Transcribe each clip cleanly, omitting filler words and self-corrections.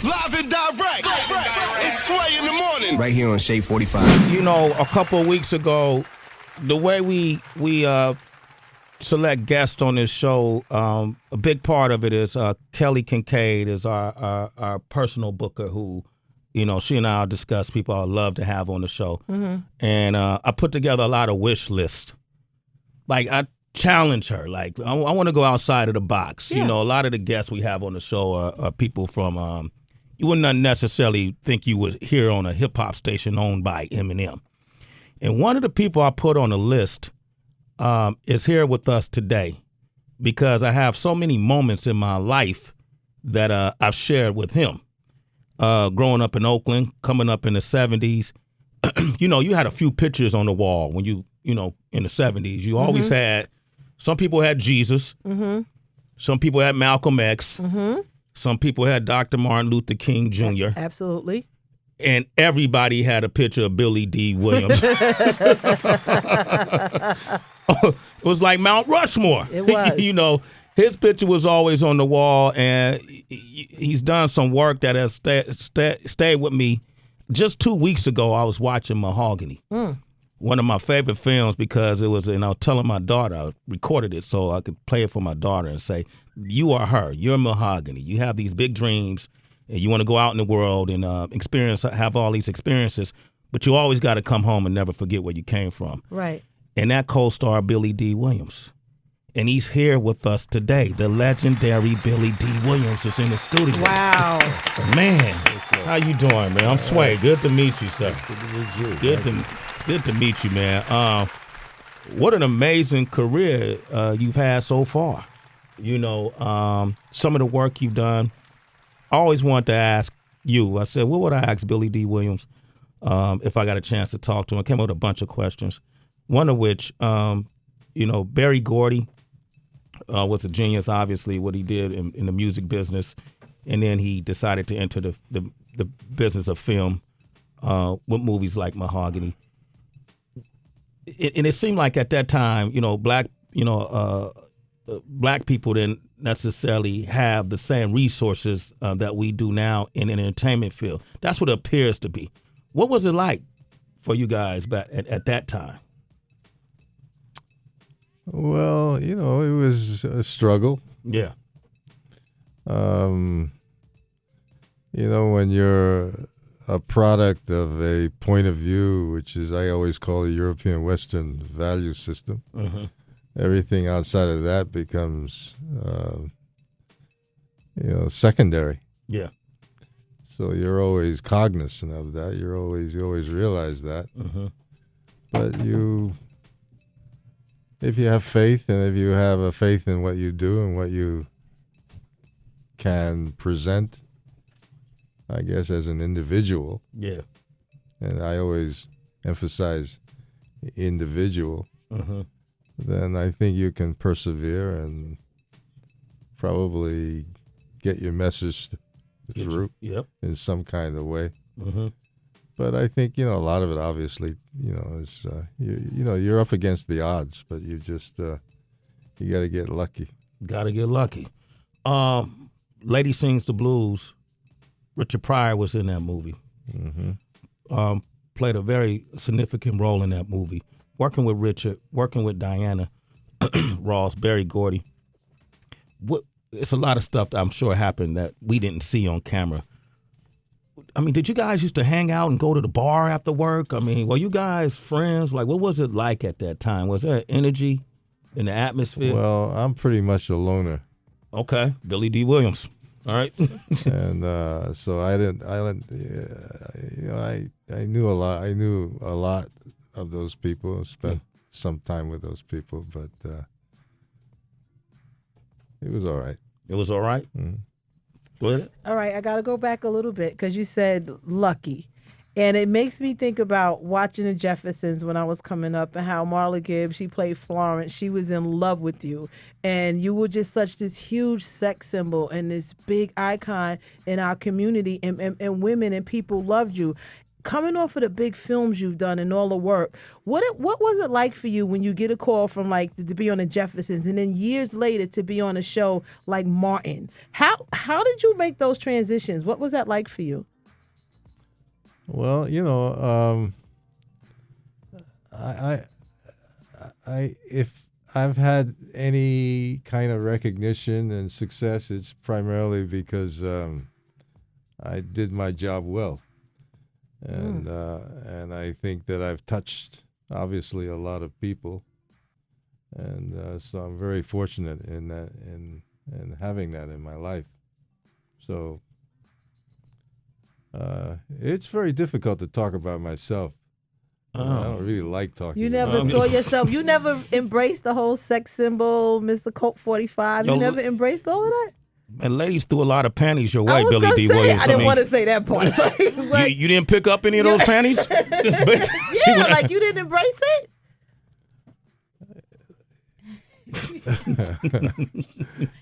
Live and direct. It's Sway in the morning. Right here on Shade 45. You know, a couple of weeks ago, the way we select guests on this show, a big part of it is Kelly Kincaid is our personal booker who, you know, she and I will discuss people I love to have on the show. Mm-hmm. And I put together a lot of wish lists. Like, I challenge her. Like, I want to go outside of the box. Yeah. You know, a lot of the guests we have on the show are people from, you would not necessarily think you would hear on a hip-hop station owned by Eminem. And one of the people I put on the list is here with us today because I have so many moments in my life that I've shared with him. Growing up in Oakland, coming up in the 70s, you know, you had a few pictures on the wall when you know, in the 70s. You always had, some people had Jesus. Mm-hmm. Some people had Malcolm X. Mm-hmm. Some people had Dr. Martin Luther King Jr. Absolutely. And everybody had a picture of Billy Dee Williams. It was like Mount Rushmore. It was. You know, his picture was always on the wall, and he's done some work that has stayed with me. Just 2 weeks ago, I was watching Mahogany, one of my favorite films, because it was, and I was telling my daughter, I recorded it so I could play it for my daughter and say, you are her. You're Mahogany. You have these big dreams, and you want to go out in the world and have all these experiences, but you always got to come home and never forget where you came from. Right. And that co-star Billy Dee Williams. And he's here with us today. The legendary Billy Dee Williams is in the studio. Wow. Man, how you doing, man? I'm Sway. Good to meet you, sir. Good to meet you, man. What an amazing career you've had so far. You know, some of the work you've done. I always wanted to ask you. I said, what would I ask Billy Dee Williams if I got a chance to talk to him? I came up with a bunch of questions. One of which, you know, Berry Gordy was a genius, obviously, what he did in the music business. And then he decided to enter the business of film with movies like Mahogany. And it seemed like at that time, you know, black people didn't necessarily have the same resources that we do now in an entertainment field. That's what it appears to be. What was it like for you guys back at that time? Well, you know, it was a struggle. Yeah. You know, when you're a product of a point of view, which is, I always call the European Western value system, everything outside of that becomes, you know, secondary. Yeah. So you're always cognizant of that. You always realize that. But if you have faith, and if you have a faith in what you do and what you can present, I guess, as an individual. Yeah. And I always emphasize individual. Then I think you can persevere and probably get your message through in some kind of way. But I think, you know, a lot of it, obviously, you know, is, you know, you're up against the odds, but you just, you got to get lucky. Got to get lucky. Lady Sings the Blues, Richard Pryor was in that movie. Played a very significant role in that movie. Working with Richard, working with Diana Ross, Berry Gordy. It's a lot of stuff that I'm sure happened that we didn't see on camera. I mean, did you guys used to hang out and go to the bar after work? I mean, were you guys friends? Like, what was it like at that time? Was there energy in the atmosphere? Well, I'm pretty much a loner. Okay, Billy Dee Williams. All right. And so I didn't. You know, I knew a lot. I knew a lot of those people. Spent some time with those people, but it was all right. It was all right. Go ahead. All right, I got to go back a little bit because you said lucky. And it makes me think about watching the Jeffersons when I was coming up and how Marla Gibbs, she played Florence. She was in love with you. And you were just such this huge sex symbol and this big icon in our community. And women and people loved you. coming off of the big films you've done and all the work, what was it like for you when you get a call from like to be on the Jeffersons and then years later to be on a show like Martin? How did you make those transitions? What was that like for you? Well, if I've had any kind of recognition and success, it's primarily because I did my job well, and I think that I've touched obviously a lot of people, and so I'm very fortunate in that in having that in my life. So it's very difficult to talk about myself. I don't really like talking. You never saw yourself. You never embraced the whole sex symbol, Mr. Colt 45. You never embraced all of that? And ladies threw a lot of panties your way, Billy Dee Williams. I didn't want to say that part. You didn't pick up any of those panties? Yeah, like you didn't embrace it?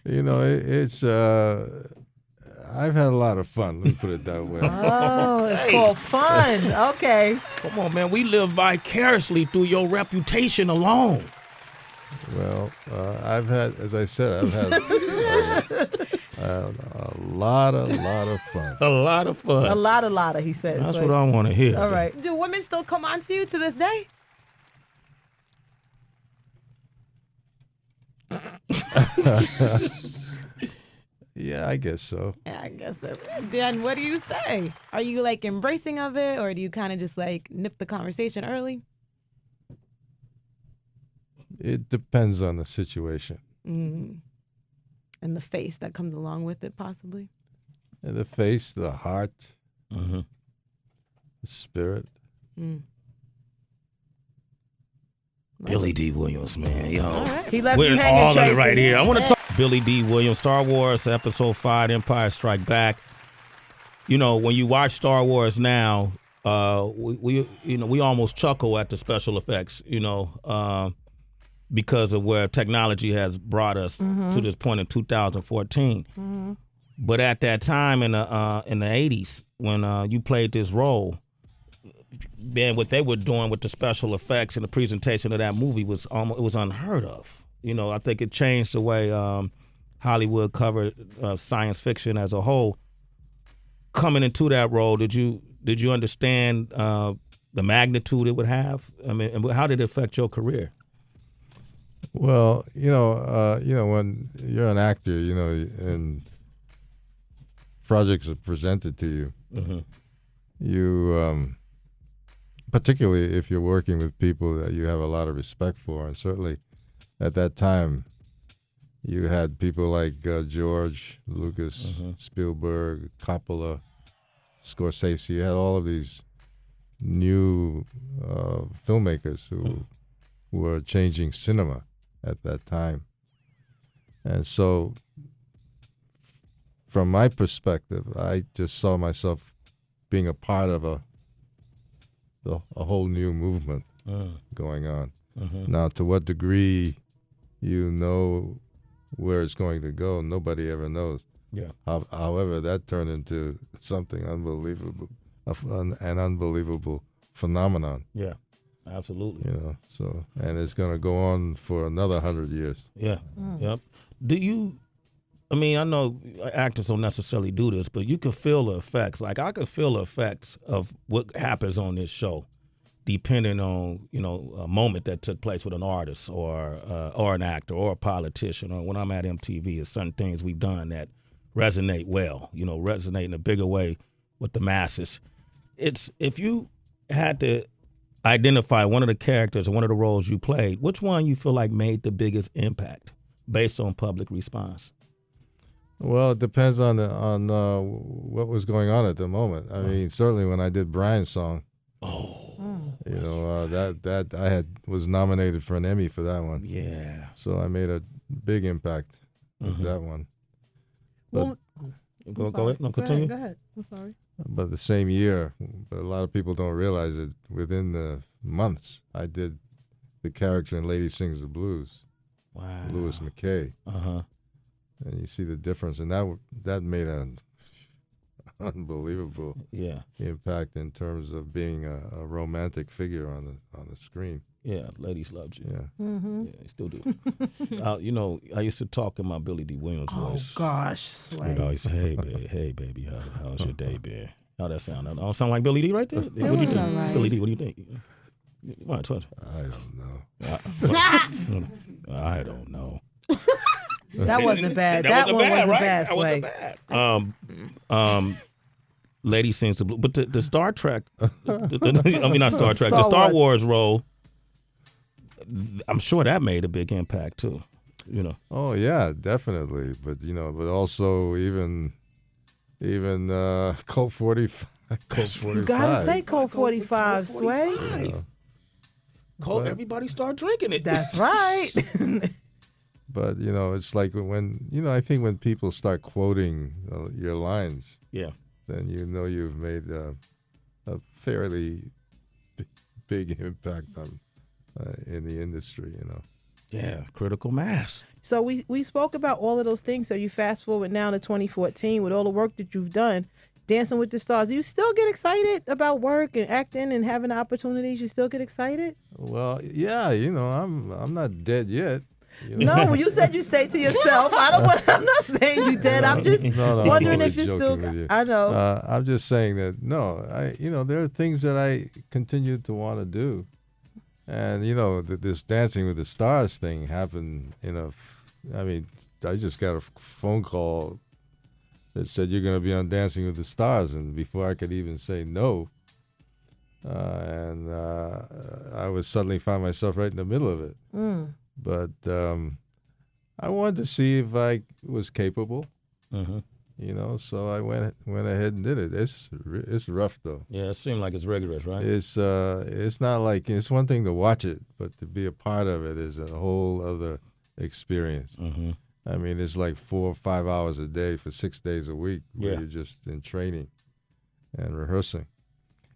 It's I've had a lot of fun. Let me put it that way. Oh, it's called fun. Okay. Come on, man. We live vicariously through your reputation alone. Well, I've had, as I said, I've had a lot of fun. A lot of fun. A lot, he says. That's what I want to hear. All right. Do women still come on to you to this day? Yeah, I guess so. Yeah, I guess so. Then what do you say? Are you like embracing of it, or do you kind of just like nip the conversation early? It depends on the situation. And the face that comes along with it, possibly. And the face, the heart, the spirit. Billy Dee Williams, man. Yo. All right. He left We're you hanging, all of it Tracy. right here. I want to talk Billy Dee Williams, Star Wars Episode 5, Empire Strike Back. You know, when you watch Star Wars now, we almost chuckle at the special effects, because of where technology has brought us to this point in 2014. But at that time in the 80s, when you played this role, man, what they were doing with the special effects and the presentation of that movie was unheard of. I think it changed the way Hollywood covered science fiction as a whole. Coming into that role, did you understand the magnitude it would have? I mean, and how did it affect your career? Well, when you're an actor, and projects are presented to you, you, particularly if you're working with people that you have a lot of respect for, and certainly at that time, you had people like George Lucas, Spielberg, Coppola, Scorsese. You had all of these new filmmakers who were changing cinema at that time. And so, from my perspective, I just saw myself being a part of a whole new movement going on. Now, to what degree where it's going to go, nobody ever knows. Yeah. However, that turned into something unbelievable, an unbelievable phenomenon. Yeah, absolutely. So, and it's going to go on for another 100 years. Yeah. Yep. I know actors don't necessarily do this, but you can feel the effects. Like, I could feel the effects of what happens on this show, depending on, a moment that took place with an artist or an actor or a politician, or when I'm at MTV, there's certain things we've done that resonate well, resonate in a bigger way with the masses. If you had to identify one of the characters or one of the roles you played, which one you feel like made the biggest impact based on public response? Well, it depends on what was going on at the moment. I mean, certainly when I did Brian's song, that I was nominated for an Emmy for that one. Yeah. So I made a big impact with that one. But go ahead. No, continue. Go ahead. I'm sorry. But the same year, but a lot of people don't realize it. Within the months, I did the character in Lady Sings the Blues. Wow. Louis McKay. And you see the difference, and that made a unbelievable Yeah. impact in terms of being a romantic figure on the screen. Yeah, ladies loved you. Yeah. Yeah, they still do. I used to talk in my Billy Dee Williams voice. Oh gosh, Sway. I'd always say, hey, baby, how's your day been? How that sound? That don't sound like Billy Dee right there? What do you think? Right. Billy Dee, what do you think? What? I don't know. I don't know. That wasn't bad. That one wasn't bad, Sway. Lady sings the blue, but the Star Trek, not Star Trek, the Star Wars role, I'm sure that made a big impact too, Oh yeah, definitely. But but also even Colt 45. Colt 45. You gotta say Colt 45, Sway. Yeah. Colt, everybody start drinking it. That's right. But it's like when I think when people start quoting your lines, Yeah. then you've made a fairly big impact on in the industry. Yeah, critical mass. So we spoke about all of those things. So you fast forward now to 2014 with all the work that you've done, Dancing with the Stars. Do you still get excited about work and acting and having the opportunities? You still get excited? Well, yeah, I'm not dead yet. No, when you said you stay to yourself, I'm not saying you did. I'm just wondering if you're still. I know. I'm just saying that there are things that I continue to want to do, and this Dancing with the Stars thing happened. I just got a phone call that said you're going to be on Dancing with the Stars, and before I could even say no, I was suddenly found myself right in the middle of it. But I wanted to see if I was capable, so I went ahead and did it. It's rough though. Yeah, it seemed like it's rigorous, right? It's not like it's one thing to watch it, but to be a part of it is a whole other experience. I mean, it's like 4 or 5 hours a day for 6 days a week where you're just in training and rehearsing.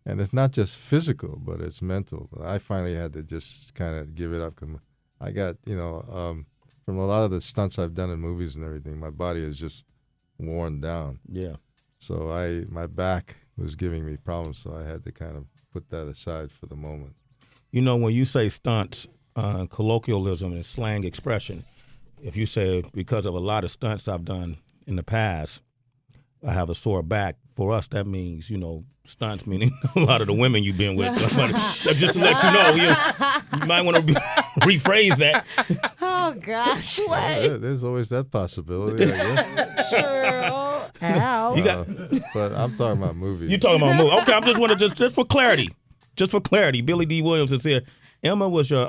And it's not just physical, but it's mental. But I finally had to just kind of give it up because I got, from a lot of the stunts I've done in movies and everything, my body is just worn down. Yeah. So my back was giving me problems, so I had to kind of put that aside for the moment. When you say stunts, colloquialism and slang expression, if you say because of a lot of stunts I've done in the past, I have a sore back. For us, that means, stunts meaning a lot of the women you've been with. Just to let you know, you might want to rephrase that. Oh, gosh. There's always that possibility, I guess. True. Ow. But I'm talking about movies. You're talking about movies. Okay, I'm just want to just for clarity. Billy Dee Williams is here. Emma was your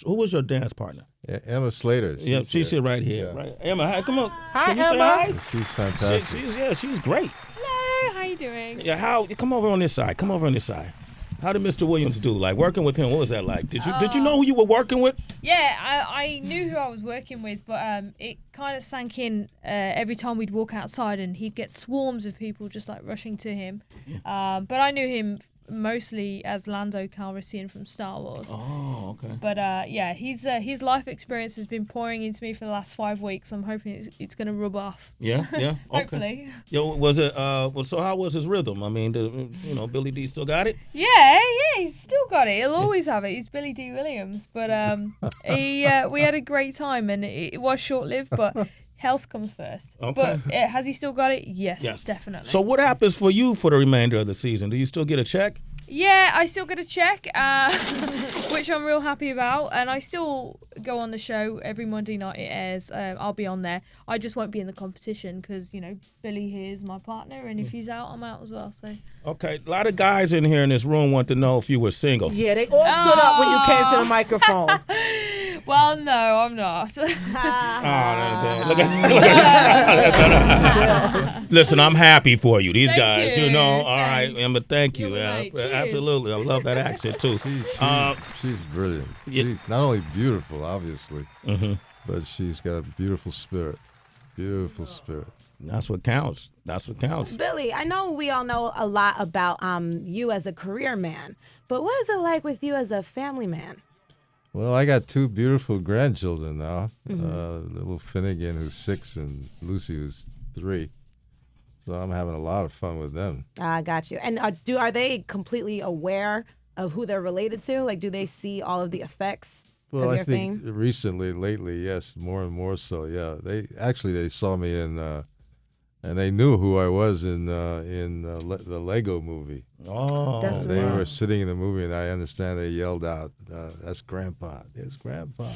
who was your dance partner? Emma Slater. She's here right here. Yeah. Right. Emma, hi, come on. Hi, Can you Emma. say hi? She's fantastic. She's great. Hello, how you doing? Yeah, come over on this side. How did Mr. Williams do? Like working with him, what was that like? Did you know who you were working with? Yeah, I knew who I was working with, but it kind of sank in every time we'd walk outside and he'd get swarms of people just like rushing to him. But I knew him mostly as Lando Calrissian from Star Wars. Oh, okay. But his life experience has been pouring into me for the last 5 weeks. I'm hoping it's going to rub off. Yeah, okay. Hopefully. Yeah, was it? So how was his rhythm? I mean, Billy Dee still got it? Yeah, he's still got it. He'll always have it. He's Billy Dee Williams. But we had a great time, and it was short-lived, but health comes first. Okay. But has he still got it? Yes, definitely. So what happens for you for the remainder of the season? Do you still get a check? Yeah, I still get a check, which I'm real happy about. And I still go on the show every Monday night it airs. I'll be on there. I just won't be in the competition because, Billy here is my partner. And if he's out, I'm out as well. So. Okay. A lot of guys in here in this room want to know if you were single. Yeah, they all stood up when you came to the microphone. Well, no, I'm not. Look at Listen, I'm happy for you. These guys, you. all Thanks. right, Emma, thank you. Right. Absolutely. I love that accent, too. She's brilliant. She's not only beautiful, obviously, but she's got a beautiful spirit. Beautiful spirit. That's what counts. Billy, I know we all know a lot about you as a career man, but what is it like with you as a family man? Well, I got 2 beautiful grandchildren now. Little Finnegan, who's 6, and Lucy, who's 3. So I'm having a lot of fun with them. I got you. And are they completely aware of who they're related to? Like, do they see all of the effects Well, of I your think fame? recently, lately, yes, more and more so. Yeah, they saw me in, and they knew who I was in the Lego movie. Oh, That's They right. were sitting in the movie, and I understand they yelled out, "That's Grandpa! It's Grandpa!"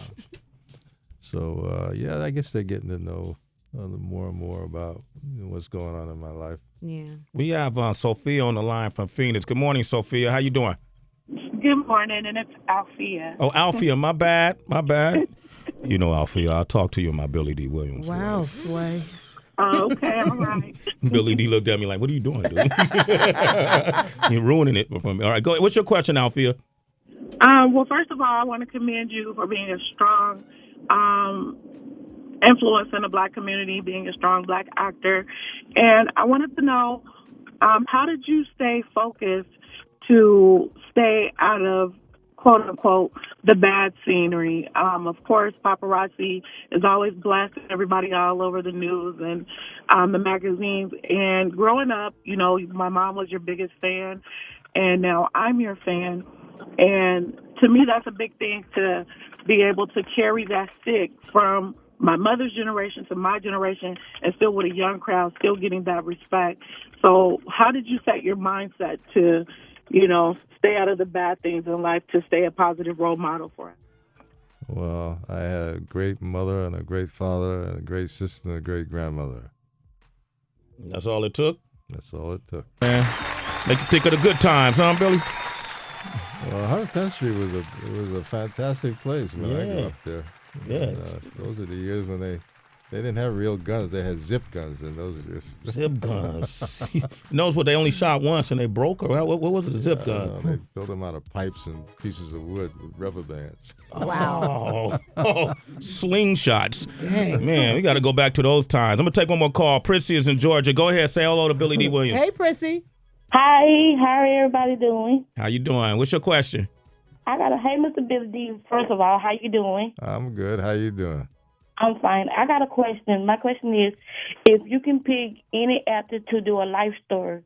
So yeah, I guess they're getting to know more and more about what's going on in my life. Yeah. we have Sophia on the line from Phoenix. Good morning, Sophia. How you doing? Good morning, and it's Althea. Oh, Alfia, my bad. You know, Alfia, I'll talk to you in my Billy Dee Williams Wow, voice. Sway. Okay, all right. Billy D looked at me like, what are you doing, dude? You're ruining it for me. All right, go ahead. What's your question, Alfia? Well, first of all, I want to commend you for being a strong influence in the black community, being a strong black actor. And I wanted to know, how did you stay focused to stay out of, quote unquote, the bad scenery? Of course, paparazzi is always blasting everybody all over the news and the magazines. And growing up, you know, my mom was your biggest fan, and now I'm your fan. And to me, that's a big thing, to be able to carry that stick from my mother's generation to my generation, and still with a young crowd, still getting that respect. So how did you set your mindset to, you know, stay out of the bad things in life, to stay a positive role model for it? Well, I had a great mother and a great father and a great sister and a great grandmother. That's all it took? That's all it took. Man, make you think of the good times, huh, Billy? Well, 110th Street was a fantastic place when I grew up there. Yeah. And, those are the years when they didn't have real guns. They had zip guns, and those are just Zip guns. Knows what, they only shot once and they broke, or what was it, a zip gun? They built them out of pipes and pieces of wood with rubber bands. Wow. Oh, slingshots. Dang. Man, we got to go back to those times. I'm going to take one more call. Prissy is in Georgia. Go ahead. Say hello to Billy Dee Williams. Hey, Prissy. Hi, how are everybody doing? How you doing? What's your question? Hey, Mr. Billy D. First of all, how you doing? I'm good. How you doing? I'm fine. I got a question. My question is, if you can pick any actor to do your life story,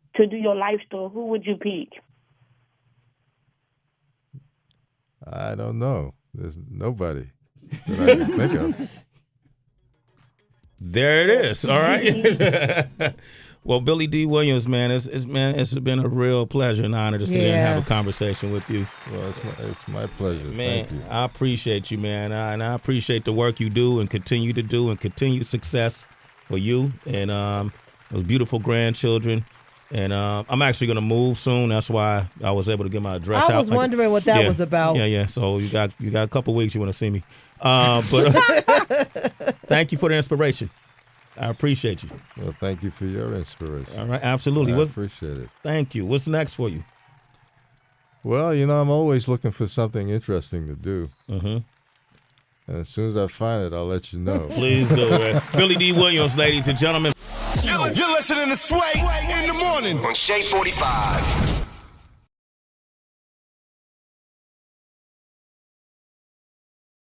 who would you pick? I don't know. There's nobody that I can think of. There it is. All right. Well, Billy Dee Williams, man, it's been a real pleasure and honor to sit here and have a conversation with you. Well, it's my pleasure. Man, Thank you. I appreciate you, man, and I appreciate the work you do and continue to do, and continued success for you and those beautiful grandchildren. And I'm actually going to move soon. That's why I was able to get my address out. I was wondering what that was about. Yeah. So you got a couple weeks you want to see me. But thank you for the inspiration. I appreciate you. Well, thank you for your inspiration. All right, absolutely. I appreciate it. Thank you. What's next for you? Well, you know, I'm always looking for something interesting to do. Mm-hmm. And as soon as I find it, I'll let you know. Please do it. Billy Dee Williams, ladies and gentlemen. You're listening to Sway in the morning on Shade 45.